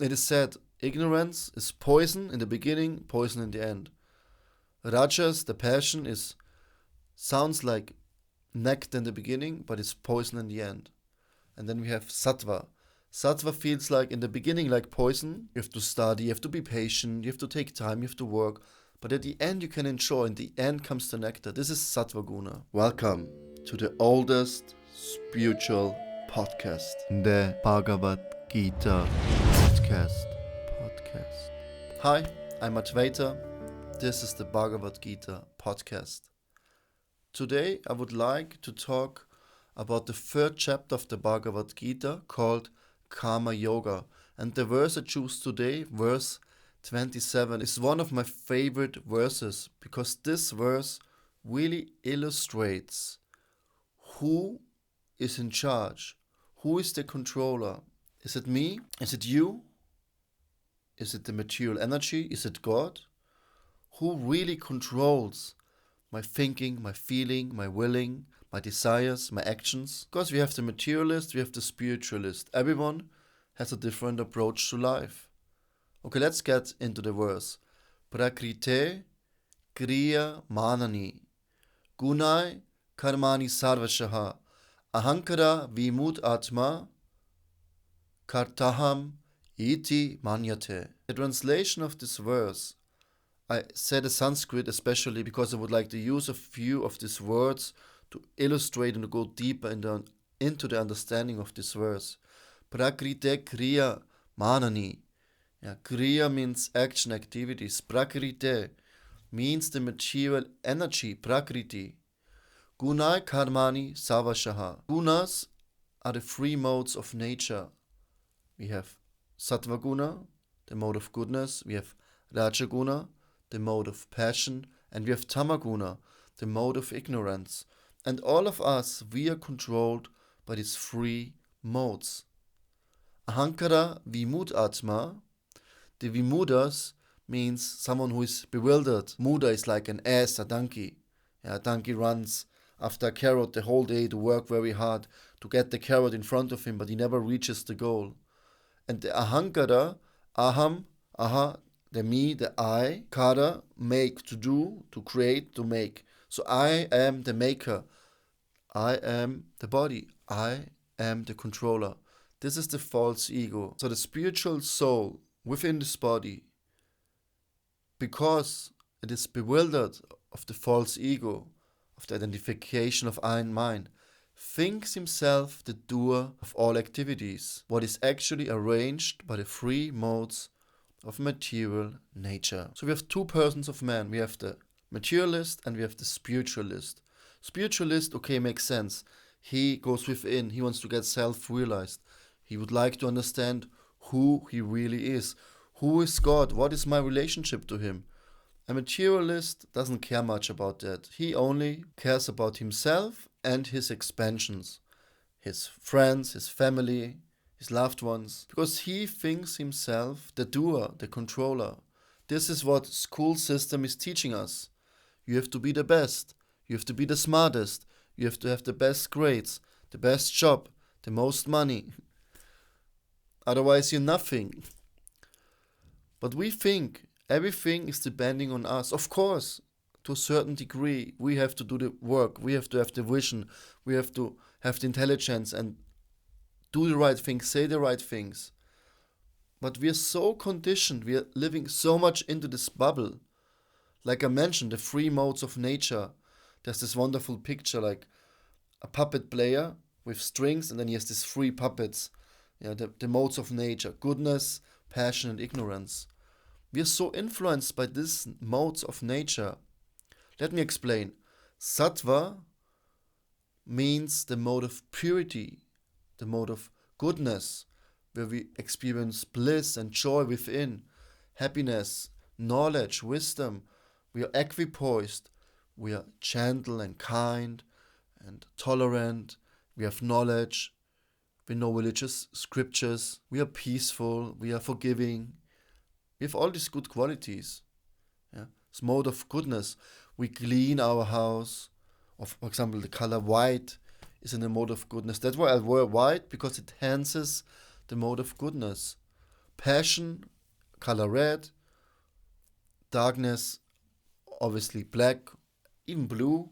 It is said, ignorance is poison in the beginning, poison in the end. Rajas, the passion, sounds like nectar in the beginning, but it's poison in the end. And then we have sattva. Sattva feels like in the beginning like poison. You have to study, you have to be patient, you have to take time, you have to work. But at the end you can enjoy. In the end comes the nectar. This is sattva guna. Welcome to the oldest spiritual podcast, the Bhagavad Gita podcast. Hi, I'm Advaita. This is the Bhagavad Gita podcast. Today I would like to talk about the third chapter of the Bhagavad Gita called Karma Yoga. And the verse I choose today, verse 27, is one of my favorite verses because this verse really illustrates who is in charge, who is the controller. Is it me? Is it you? Is it the material energy? Is it God? Who really controls my thinking, my feeling, my willing, my desires, my actions? Because we have the materialist, we have the spiritualist. Everyone has a different approach to life. Okay, let's get into the verse. Prakṛteḥ kriyamāṇāni guṇaiḥ karmāṇi sarvaśaḥ ahaṅkāra-vimūḍhātmā kartāham iti manyate. The translation of this verse, I said a Sanskrit especially because I would like to use a few of these words to illustrate and to go deeper into the understanding of this verse. Prakṛteḥ kriyamāṇāni. Kriya means action, activities. Prakṛteḥ means the material energy, prakriti. Guṇaiḥ karmāṇi sarvaśaḥ. Gunas are the three modes of nature. We have sattva guna, the mode of goodness. We have raja guna, the mode of passion. And we have tama guna, the mode of ignorance. And all of us, we are controlled by these three modes. Ahaṅkāra-vimūḍhātmā. The vimudas means someone who is bewildered. Muda is like an ass, a donkey. A donkey runs after a carrot the whole day to work very hard to get the carrot in front of him, but he never reaches the goal. And the ahaṅkāra, aham, aha, the me, the I, kara, make, to do, to create, to make. So I am the maker. I am the body. I am the controller. This is the false ego. So the spiritual soul within this body, because it is bewildered of the false ego, of the identification of I and mine, thinks himself the doer of all activities, what is actually arranged by the three modes of material nature. So we have two persons of man. We have the materialist and we have the spiritualist. Spiritualist, okay, makes sense. He goes within. He wants to get self-realized. He would like to understand who he really is. Who is God? What is my relationship to him? A materialist doesn't care much about that. He only cares about himself and his expansions, his friends, his family, his loved ones, because he thinks himself the doer, the controller. This is what school system is teaching us. You have to be the best. You have to be the smartest. You have to have the best grades, the best job, the most money. Otherwise, you're nothing. But we think everything is depending on us. Of course, to a certain degree, we have to do the work. We have to have the vision. We have to have the intelligence and do the right things, say the right things. But we are so conditioned. We are living so much into this bubble. Like I mentioned, the three modes of nature. There's this wonderful picture like a puppet player with strings, and then he has these three puppets. The modes of nature, goodness, passion, and ignorance. We are so influenced by these modes of nature. Let me explain. Sattva means the mode of purity, the mode of goodness, where we experience bliss and joy within, happiness, knowledge, wisdom. We are equipoised. We are gentle and kind and tolerant. We have knowledge. We know religious scriptures. We are peaceful. We are forgiving. We have all these good qualities. It's mode of goodness. We clean our house. For example, the color white is in the mode of goodness. That's why I wear white, because it enhances the mode of goodness. Passion, color red. Darkness, obviously black, even blue,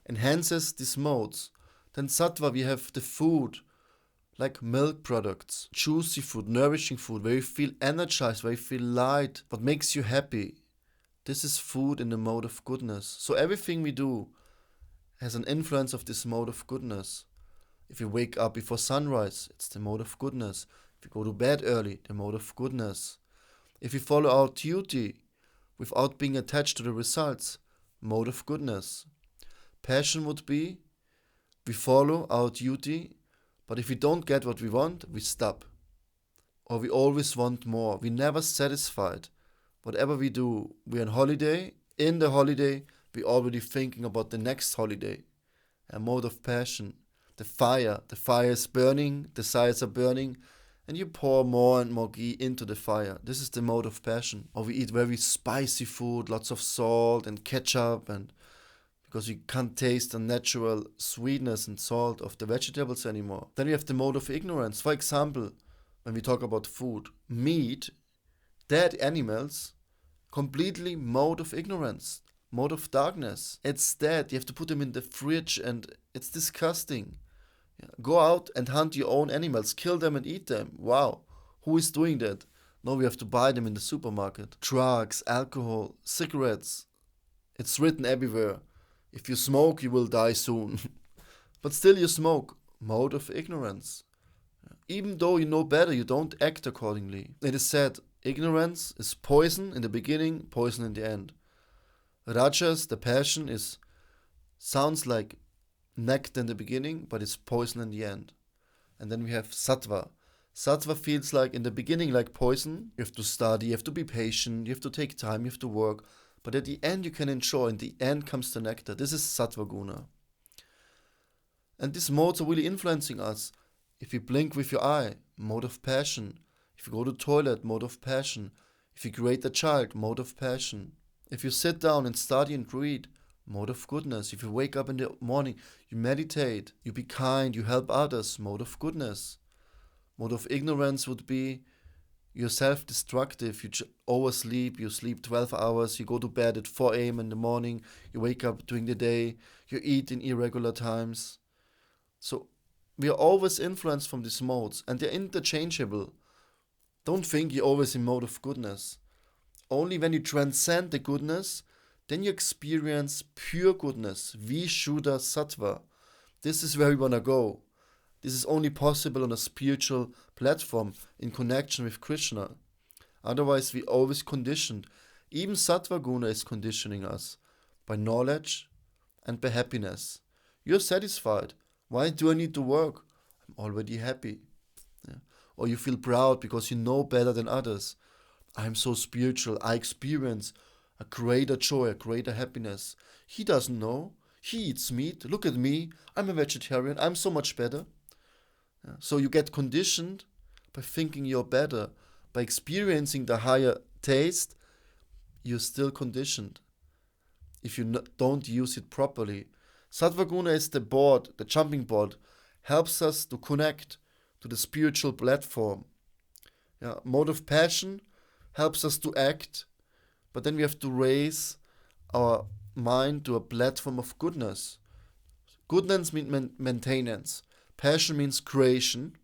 enhances these modes. Then sattva, we have the food, like milk products, juicy food, nourishing food, where you feel energized, where you feel light, what makes you happy. This is food in the mode of goodness. So everything we do has an influence of this mode of goodness. If you wake up before sunrise, it's the mode of goodness. If you go to bed early, the mode of goodness. If you follow our duty without being attached to the results, mode of goodness. Passion would be, we follow our duty, but if we don't get what we want, we stop. Or we always want more. We're never satisfied. Whatever we do, we're on holiday. In the holiday, we're already thinking about the next holiday. A mode of passion. The fire is burning, desires are burning, and you pour more and more ghee into the fire. This is the mode of passion. Or we eat very spicy food, lots of salt and ketchup, and because we can't taste the natural sweetness and salt of the vegetables anymore. Then we have the mode of ignorance. For example, when we talk about food, meat, dead animals, completely mode of ignorance, mode of darkness. It's dead. You have to put them in the fridge and it's disgusting. Go out and hunt your own animals, kill them and eat them. Wow, who is doing that? No, we have to buy them in the supermarket. Drugs, alcohol, cigarettes. It's written everywhere. If you smoke, you will die soon. But still you smoke. Mode of ignorance. Even though you know better, you don't act accordingly. It is said, ignorance is poison in the beginning, poison in the end. Rajas, the passion, sounds like nectar in the beginning, but it's poison in the end. And then we have sattva. Sattva feels like in the beginning like poison. You have to study, you have to be patient, you have to take time, you have to work. But at the end you can enjoy. In the end comes the nectar. This is sattva guna. And these modes are really influencing us. If you blink with your eye, mode of passion. If you go to the toilet, mode of passion. If you create a child, mode of passion. If you sit down and study and read, mode of goodness. If you wake up in the morning, you meditate, you be kind, you help others, mode of goodness. Mode of ignorance would be you're self-destructive, you oversleep, you sleep 12 hours, you go to bed at 4 a.m. in the morning, you wake up during the day, you eat in irregular times. So we are always influenced from these modes, and they're interchangeable. Don't think you're always in mode of goodness. Only when you transcend the goodness, then you experience pure goodness, Vishuddha Sattva. This is where we want to go. This is only possible on a spiritual platform in connection with Krishna. Otherwise, we always conditioned. Even Sattva Guna is conditioning us by knowledge and by happiness. You're satisfied. Why do I need to work? I'm already happy. Yeah. Or you feel proud because you know better than others. I'm so spiritual. I experience a greater joy, a greater happiness. He doesn't know. He eats meat. Look at me. I'm a vegetarian. I'm so much better. Yeah. So you get conditioned by thinking you're better. By experiencing the higher taste, you're still conditioned. If you don't use it properly. Sattva Guna is the board, the jumping board, helps us to connect to the spiritual platform. Yeah. Mode of passion helps us to act, but then we have to raise our mind to a platform of goodness. Goodness means maintenance. Passion means creation,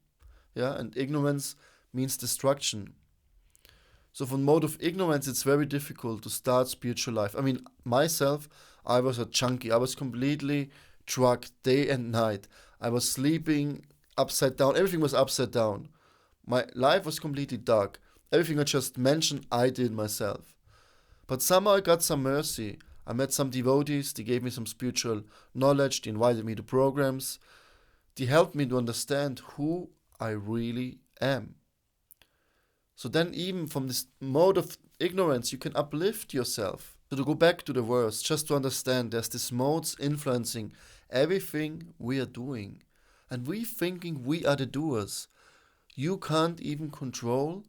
yeah, and ignorance means destruction. So from mode of ignorance, it's very difficult to start spiritual life. I mean, myself, I was a junkie. I was completely drugged day and night. I was sleeping upside down. Everything was upside down. My life was completely dark. Everything I just mentioned, I did myself. But somehow I got some mercy. I met some devotees. They gave me some spiritual knowledge. They invited me to programs. They helped me to understand who I really am. So then even from this mode of ignorance, you can uplift yourself. So to go back to the verse, just to understand there's this modes influencing everything we are doing. And we thinking we are the doers. You can't even control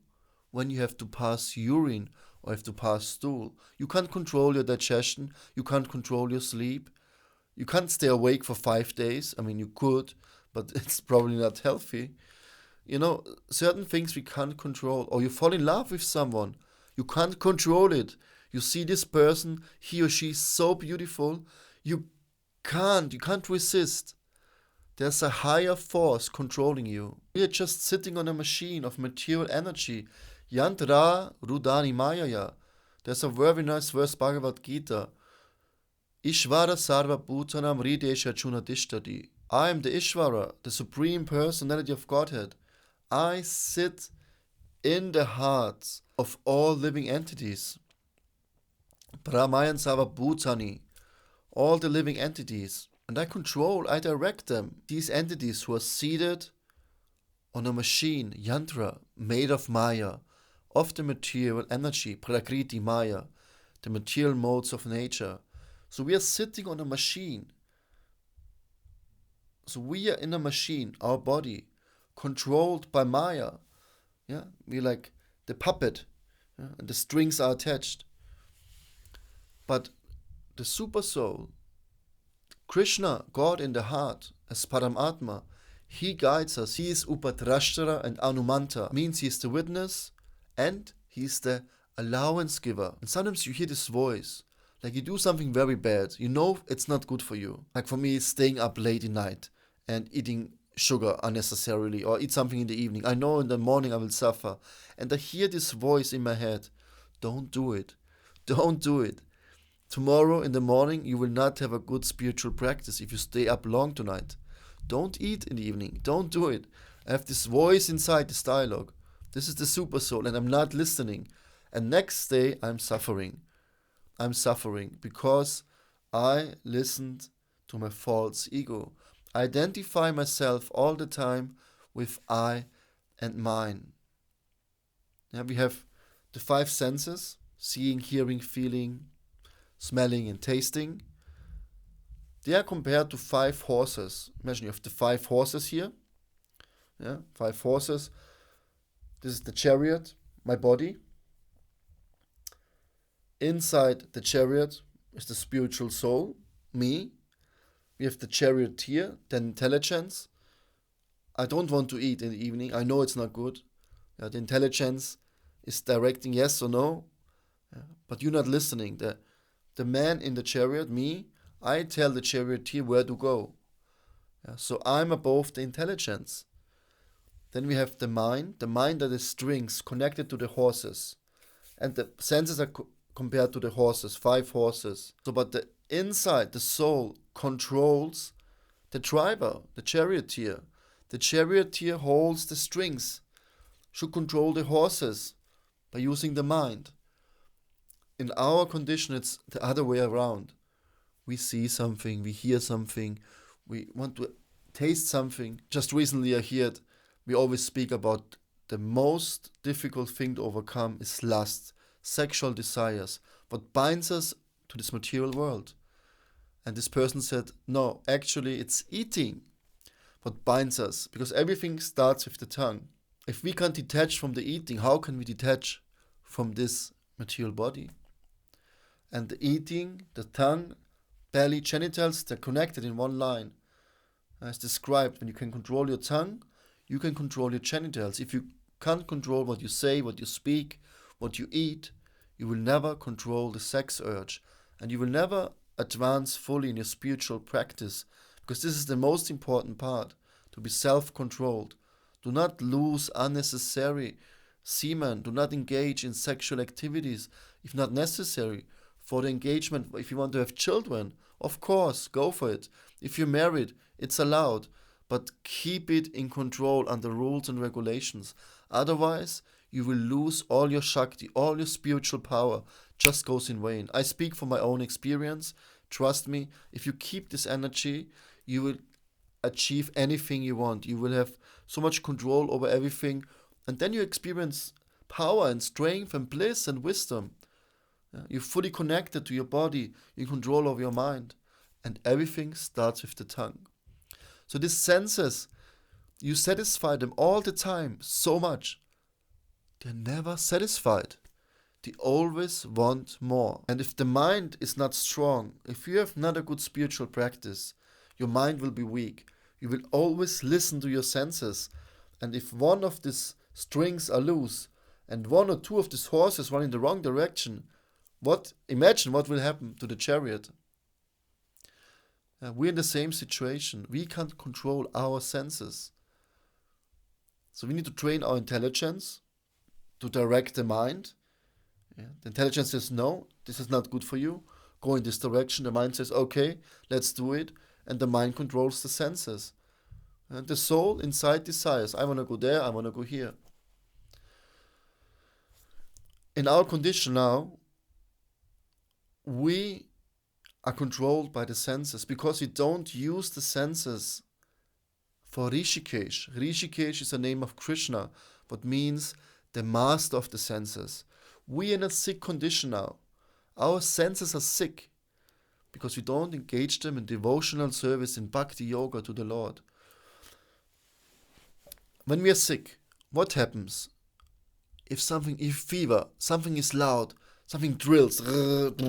when you have to pass urine or have to pass stool. You can't control your digestion. You can't control your sleep. You can't stay awake for 5 days. I mean, you could, but it's probably not healthy. Certain things we can't control. Or you fall in love with someone. You can't control it. You see this person, he or she is so beautiful. You can't resist. There's a higher force controlling you. We are just sitting on a machine of material energy. Yantra Rudani Mayaya. There's a very nice verse, Bhagavad Gita. Ishvara Sarva Bhutanam Ridesha Chunadishtadi. I am the Ishvara, the Supreme Personality of Godhead. I sit in the hearts of all living entities. Brahmayan Sarva Bhutani. All the living entities. And I direct them. These entities who are seated on a machine, yantra, made of Maya, of the material energy, prakriti Maya, the material modes of nature. So we are sitting on a machine. So we are in a machine, our body, controlled by Maya. Yeah, we're like the puppet, and the strings are attached. But the super soul, Krishna, God in the heart, as Paramatma, he guides us. He is Upadrashtara and Anumanta. Means he is the witness and he is the allowance giver. And sometimes you hear this voice, like you do something very bad. You know it's not good for you. Like for me, staying up late at night and eating sugar unnecessarily or eat something in the evening. I know in the morning I will suffer. And I hear this voice in my head, don't do it. Don't do it. Tomorrow in the morning, you will not have a good spiritual practice if you stay up long tonight. Don't eat in the evening. Don't do it. I have this voice inside, this dialogue. This is the super soul, and I'm not listening. And next day, I'm suffering. I'm suffering because I listened to my false ego. I identify myself all the time with I and mine. Yeah, we have the 5 senses, seeing, hearing, feeling, smelling and tasting. They are compared to 5 horses. Imagine you have the 5 horses here. Yeah, 5 horses. This is the chariot, my body. Inside the chariot is the spiritual soul, me. We have the charioteer, the intelligence. I don't want to eat in the evening. I know it's not good. Yeah, the intelligence is directing yes or no. Yeah, but you're not listening. The man in the chariot, me, I tell the charioteer where to go. Yeah, so I'm above the intelligence. Then we have the mind that is strings connected to the horses. And the senses are compared to the horses, 5 horses. So, but the inside, the soul controls the driver, the charioteer. The charioteer holds the strings, should control the horses by using the mind. In our condition, it's the other way around. We see something, we hear something, we want to taste something. Just recently I heard, we always speak about the most difficult thing to overcome is lust, sexual desires, what binds us to this material world. And this person said, no, actually it's eating what binds us, because everything starts with the tongue. If we can't detach from the eating, how can we detach from this material body? And the eating, the tongue, belly, genitals, they're connected in one line. As described, when you can control your tongue, you can control your genitals. If you can't control what you say, what you speak, what you eat, you will never control the sex urge. And you will never advance fully in your spiritual practice, because this is the most important part, to be self-controlled. Do not lose unnecessary semen. Do not engage in sexual activities if not necessary. For the engagement, if you want to have children, of course, go for it. If you're married, it's allowed, but keep it in control under rules and regulations. Otherwise, you will lose all your Shakti, all your spiritual power just goes in vain. I speak from my own experience. Trust me, if you keep this energy, you will achieve anything you want. You will have so much control over everything, and then you experience power and strength and bliss and wisdom. You're fully connected to your body, you control over your mind, and everything starts with the tongue. So these senses, you satisfy them all the time so much. They're never satisfied. They always want more. And if the mind is not strong, if you have not a good spiritual practice, your mind will be weak. You will always listen to your senses And if one of these strings are loose and one or two of these horses run in the wrong direction, imagine what will happen to the chariot. We're in the same situation. We can't control our senses. So we need to train our intelligence to direct the mind. The intelligence says, no, this is not good for you. Go in this direction. The mind says, okay, let's do it. And the mind controls the senses. And the soul inside desires, I want to go there, I want to go here. In our condition now, we are controlled by the senses because we don't use the senses for Rishikesh. Rishikesh is the name of Krishna, what means the master of the senses. We are in a sick condition now. Our senses are sick because we don't engage them in devotional service, in bhakti yoga to the Lord. When we are sick, what happens? If fever, something is loud, something drills, God,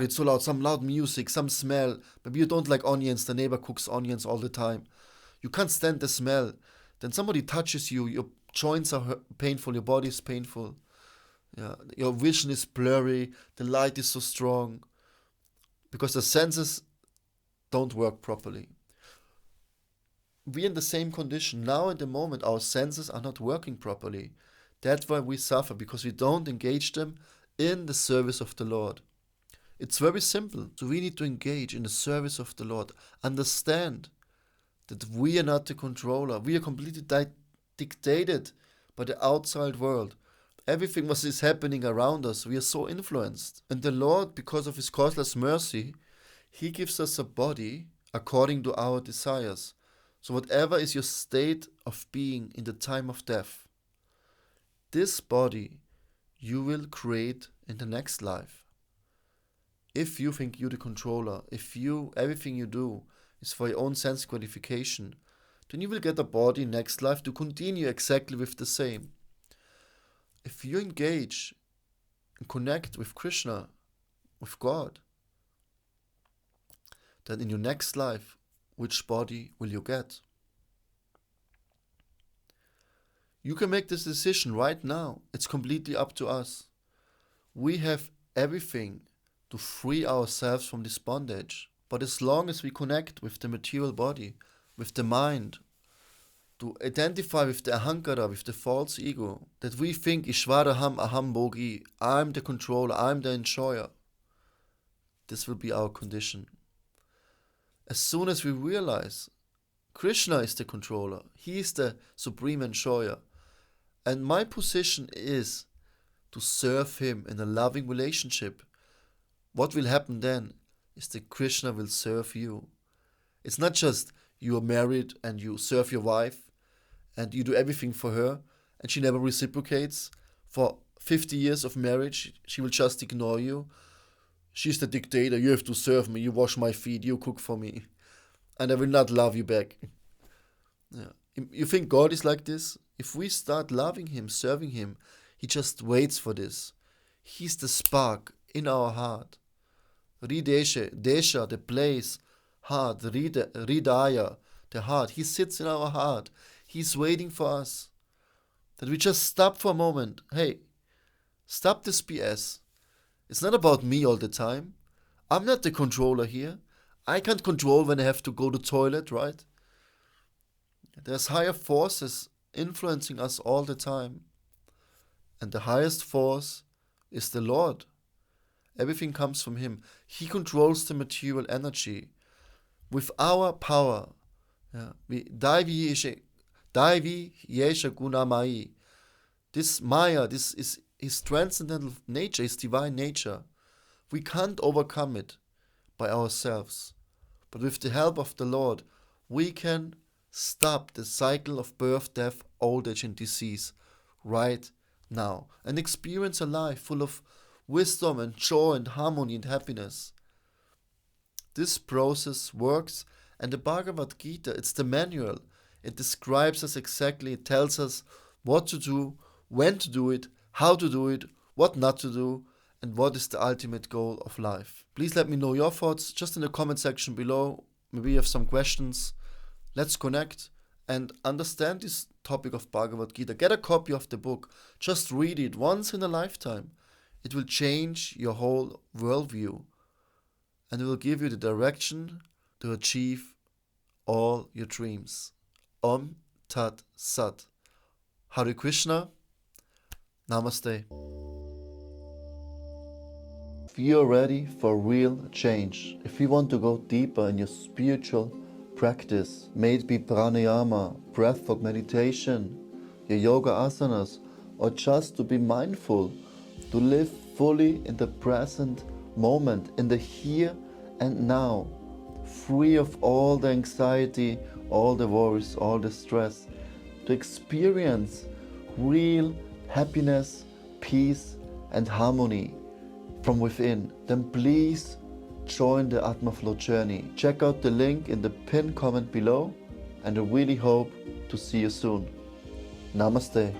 it's so loud, some loud music, some smell. Maybe you don't like onions, the neighbor cooks onions all the time. You can't stand the smell. Then somebody touches you, your joints are painful, your body is painful. Your vision is blurry, the light is so strong. Because the senses don't work properly. We're in the same condition. Now at the moment, our senses are not working properly. That's why we suffer, because we don't engage them in the service of the Lord. It's very simple. So we need to engage in the service of the Lord. Understand that we are not the controller. We are completely dictated by the outside world. Everything what is happening around us, we are so influenced. And the Lord, because of His causeless mercy, He gives us a body according to our desires. So whatever is your state of being in the time of death, this body you will create in the next life. If you think you're the controller, if everything you do is for your own sense gratification, then you will get a body next life to continue exactly with the same. If you engage and connect with Krishna, with God, then in your next life, which body will you get? You can make this decision right now. It's completely up to us. We have everything to free ourselves from this bondage. But as long as we connect with the material body, with the mind, to identify with the ahaṅkāra, with the false ego, that we think Ishvaraham aham bhogi, I'm the controller, I'm the enjoyer, this will be our condition. As soon as we realize Krishna is the controller, He is the supreme enjoyer, and my position is to serve Him in a loving relationship, what will happen then is that Krishna will serve you. It's not just you are married and you serve your wife and you do everything for her and she never reciprocates. For 50 years of marriage, she will just ignore you. She's the dictator, you have to serve me, you wash my feet, you cook for me, and I will not love you back. You think God is like this? If we start loving Him, serving Him, He just waits for this. He's the spark in our heart. Desha, the place, heart, Hridaya, the heart. He sits in our heart. He's waiting for us. That we just stop for a moment. Hey, stop this BS. It's not about me all the time. I'm not the controller here. I can't control when I have to go to the toilet, right? There's higher forces influencing us all the time. And the highest force is the Lord. Everything comes from Him. He controls the material energy. With our power, Daivi Yesha Gunamai. This Maya, this is His transcendental nature, His divine nature. We can't overcome it by ourselves. But with the help of the Lord, we can stop the cycle of birth, death, old age and disease right now and experience a life full of wisdom and joy and harmony and happiness. This process works, and the Bhagavad Gita, it's the manual. It describes us exactly, it tells us what to do, when to do it, how to do it, what not to do, and what is the ultimate goal of life. Please let me know your thoughts just in the comment section below. Maybe you have some questions. Let's connect. and understand this topic of Bhagavad Gita, get a copy of the book. Just read it once in a lifetime. It will change your whole worldview, and it will give you the direction to achieve all your dreams. Om Tat Sat. Hare Krishna. Namaste. If you're ready for real change, if you want to go deeper in your spiritual practice, may it be pranayama, breathwork, meditation, your yoga asanas, or just to be mindful, to live fully in the present moment, in the here and now, free of all the anxiety, all the worries, all the stress, to experience real happiness, peace and harmony from within, then please join the Atmaflow journey. Check out the link in the pinned comment below, and I really hope to see you soon. Namaste.